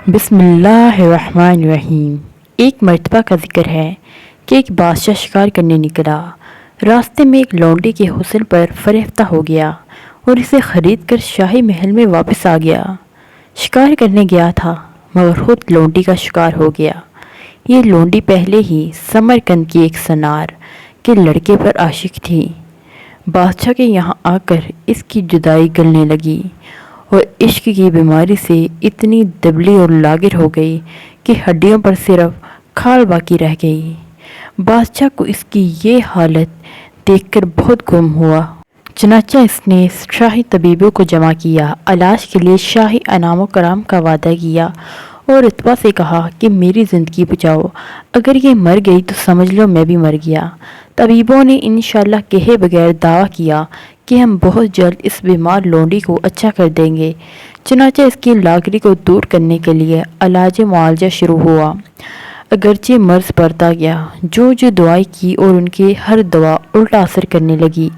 بسم اللہ الرحمن الرحیم۔ ایک مرتبہ کا ذکر ہے کہ ایک بادشاہ شکار کرنے نکلا۔ راستے میں ایک لونڈی کے حسن پر فریفتہ ہو گیا اور اسے خرید کر شاہی محل میں واپس آ گیا۔ شکار کرنے گیا تھا مگر خود لونڈی کا شکار ہو گیا۔ یہ لونڈی پہلے ہی سمرقند کی ایک سنار کے لڑکے پر عاشق تھی۔ بادشاہ کے یہاں آ کر اس کی جدائی گلنے لگی اور عشق کی بیماری سے اتنی دبلی اور لاغر ہو گئی کہ ہڈیوں پر صرف کھال باقی رہ گئی۔ بادشاہ کو اس کی یہ حالت دیکھ کر بہت غم ہوا۔ چنانچہ اس نے شاہی طبیبوں کو جمع کیا، علاج کے لیے شاہی انعام و کرام کا وعدہ کیا اور رتبہ سے کہا کہ میری زندگی بچاؤ، اگر یہ مر گئی تو سمجھ لو میں بھی مر گیا۔ طبیبوں نے انشاءاللہ کہے بغیر دعویٰ کیا کہ ہم بہت جلد اس بیمار لونڈی کو اچھا کر دیں گے۔ چنانچہ اس کی لاغری کو دور کرنے کے لیے علاج معالجہ شروع ہوا۔ اگرچہ مرض بڑھتا گیا، جو دعائی کی اور ان کی ہر دوا الٹا اثر کرنے لگی۔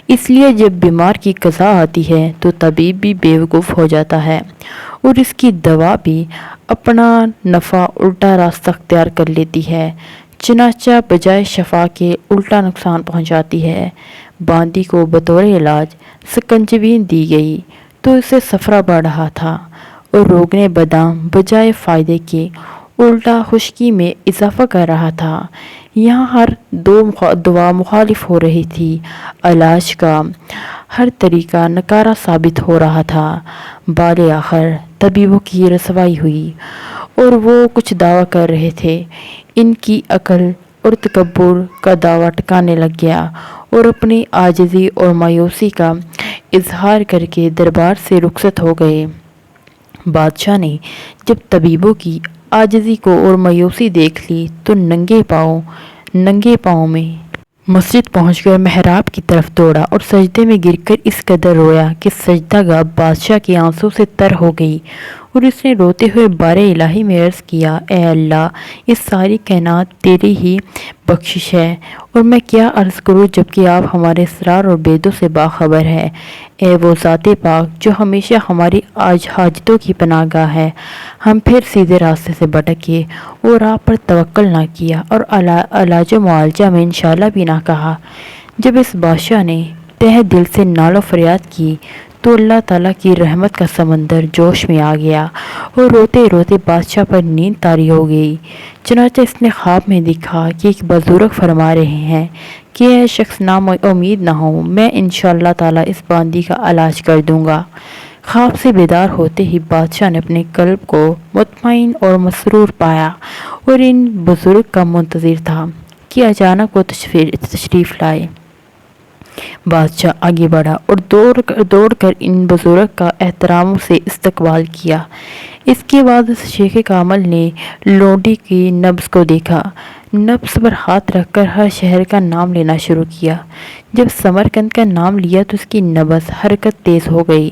اس لیے جب بیمار کی قضا آتی ہے تو طبیب بھی بے وقوف ہو جاتا ہے اور اس کی دوا بھی اپنا نفع الٹا راستہ اختیار کر لیتی ہے، چنانچہ بجائے شفا کے الٹا نقصان پہنچاتی ہے۔ باندی کو بطور علاج سکنجبی دی گئی تو اسے صفرا بڑھ رہا تھا اور روغن بادام بجائے فائدے کے الٹا خشکی میں اضافہ کر رہا تھا۔ یہاں ہر دوا مخالف ہو رہی تھی، علاج کا ہر طریقہ ناکارہ ثابت ہو رہا تھا۔ بالآخر طبیبوں کی رسوائی ہوئی اور وہ کچھ دعویٰ کر رہے تھے۔ ان کی عقل اور تکبر کا داوا ٹکانے لگ گیا اور اپنی عاجزی اور مایوسی کا اظہار کر کے دربار سے رخصت ہو گئے۔ بادشاہ نے جب طبیبوں کی عاجزی کو اور مایوسی دیکھ لی تو ننگے پاؤں میں مسجد پہنچ کر محراب کی طرف دوڑا اور سجدے میں گر کر اس قدر رویا کہ سجدہ گاہ بادشاہ کی آنسوں سے تر ہو گئی اور اس نے روتے ہوئے بار الہی میں عرض کیا، اے اللہ، اس ساری کائنات تیری ہی بخشش ہے اور میں کیا عرض کروں جبکہ آپ ہمارے اسرار اور بیدوں سے باخبر ہے۔ اے وہ ذات پاک جو ہمیشہ ہماری حاجتوں کی پناہ گاہ ہے، ہم پھر سیدھے راستے سے بھٹکے اور آپ پر توکل نہ کیا اور علاج و معالجہ میں انشاءاللہ بھی نہ کہا۔ جب اس بادشاہ نے تہہ دل سے نال و فریاد کی تو اللہ تعالیٰ کی رحمت کا سمندر جوش میں آ گیا اور روتے روتے بادشاہ پر نیند طاری ہو گئی۔ چنانچہ اس نے خواب میں دیکھا کہ ایک بزرگ فرما رہے ہیں کہ اے شخص نا امید نہ ہو، میں انشاءاللہ تعالیٰ اس باندی کا علاج کر دوں گا۔ خواب سے بیدار ہوتے ہی بادشاہ نے اپنے قلب کو مطمئن اور مسرور پایا اور ان بزرگ کا منتظر تھا کہ اچانک وہ تشریف لائے۔ بادشاہ آگے بڑھا اور دوڑ کر ان بزرگ کا احترام سے استقبال کیا۔ اس کے بعد شیخ کامل نے لونڈی کی نبض کو دیکھا، نبض پر ہاتھ رکھ کر ہر شہر کا نام لینا شروع کیا۔ جب سمرقند کا نام لیا تو اس کی نبض حرکت تیز ہو گئی۔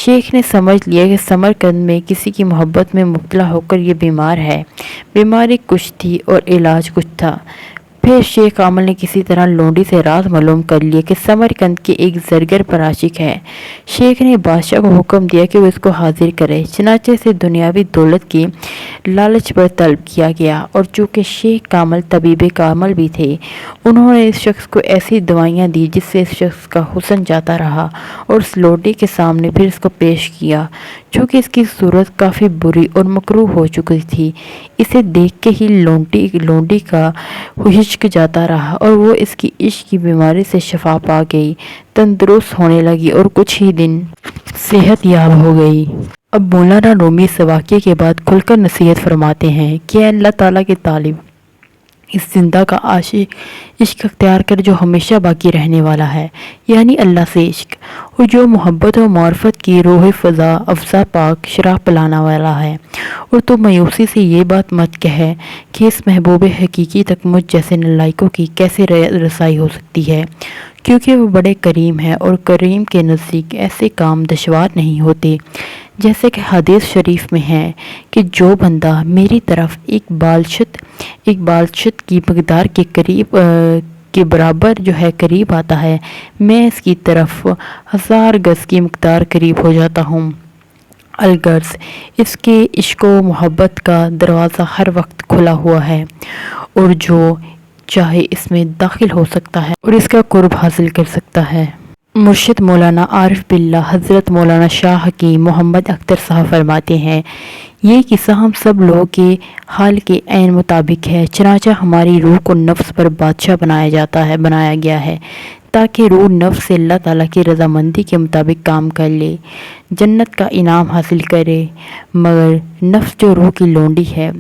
شیخ نے سمجھ لیا کہ سمرقند میں کسی کی محبت میں مبتلا ہو کر یہ بیمار ہے۔ بیماری کچھ تھی اور علاج کچھ تھا۔ پھر شیخ کامل نے کسی طرح لونڈی سے راز معلوم کر لیا کہ سمرقند کے ایک زرگر پر عاشق ہے۔ شیخ نے بادشاہ کو حکم دیا کہ وہ اس کو حاضر کرے۔ چنانچہ اسے دنیاوی دولت کی لالچ پر طلب کیا گیا اور چونکہ شیخ کامل طبیب کامل بھی تھے، انہوں نے اس شخص کو ایسی دوائیاں دی جس سے اس شخص کا حسن جاتا رہا اور اس لونڈی کے سامنے پھر اس کو پیش کیا۔ چونکہ اس کی صورت کافی بری اور مکروہ ہو چکی تھی، اسے دیکھ کے ہی لونڈی کا ہچک جاتا رہا اور وہ اس کی عشق کی بیماری سے شفا پا گئی، تندرست ہونے لگی اور کچھ ہی دن صحت یاب ہو گئی۔ اب مولانا رومی اس واقعے کے بعد کھل کر نصیحت فرماتے ہیں کہ اے اللہ تعالیٰ کے طالب، اس زندہ کا عاشق عشق اختیار کر جو ہمیشہ باقی رہنے والا ہے، یعنی اللہ سے عشق، اور جو محبت و معرفت کی روح فضا افزا پاک شراب پلانا والا ہے۔ اور تو مایوسی سے یہ بات مت کہے کہ اس محبوب حقیقی تک مجھ جیسے نالائقوں کی کیسے رسائی ہو سکتی ہے، کیونکہ وہ بڑے کریم ہے اور کریم کے نزدیک ایسے کام دشوار نہیں ہوتے۔ جیسے کہ حدیث شریف میں ہے کہ جو بندہ میری طرف ایک بالشت کی مقدار کے برابر جو ہے قریب آتا ہے، میں اس کی طرف 1000 گز کی مقدار قریب ہو جاتا ہوں۔ الغرض اس کے عشق و محبت کا دروازہ ہر وقت کھلا ہوا ہے اور جو چاہے اس میں داخل ہو سکتا ہے اور اس کا قرب حاصل کر سکتا ہے۔ مرشد مولانا عارف باللہ حضرت مولانا شاہ حکیم محمد اختر صاحب فرماتے ہیں، یہ قصہ ہم سب لوگوں کے حال کے عین مطابق ہے۔ چنانچہ ہماری روح کو نفس پر بادشاہ بنایا گیا ہے تاکہ روح نفس سے اللہ تعالیٰ کی رضامندی کے مطابق کام کر لے، جنت کا انعام حاصل کرے، مگر نفس جو روح کی لونڈی ہے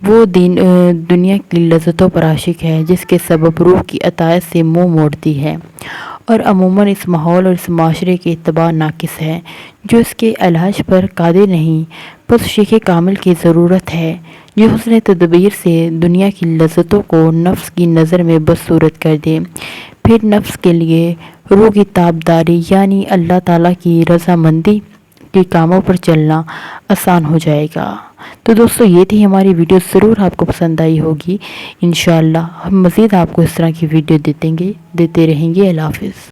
وہ دنیا کی لذتوں پر عاشق ہے، جس کے سبب روح کی اطاعت سے منہ موڑتی ہے اور عموماً اس ماحول اور اس معاشرے کے اتباع ناقص ہے جو اس کے علاج پر قادر نہیں۔ پس شیخ کامل کی ضرورت ہے جو حسن تدبیر سے دنیا کی لذتوں کو نفس کی نظر میں بد صورت کر دے، پھر نفس کے لیے روح کی تابداری یعنی اللہ تعالیٰ کی رضامندی کے کاموں پر چلنا آسان ہو جائے گا۔ تو دوستو یہ تھی ہماری ویڈیو، ضرور آپ کو پسند آئی ہوگی۔ انشاءاللہ ہم مزید آپ کو اس طرح کی ویڈیو دیتے رہیں گے۔ اللہ حافظ۔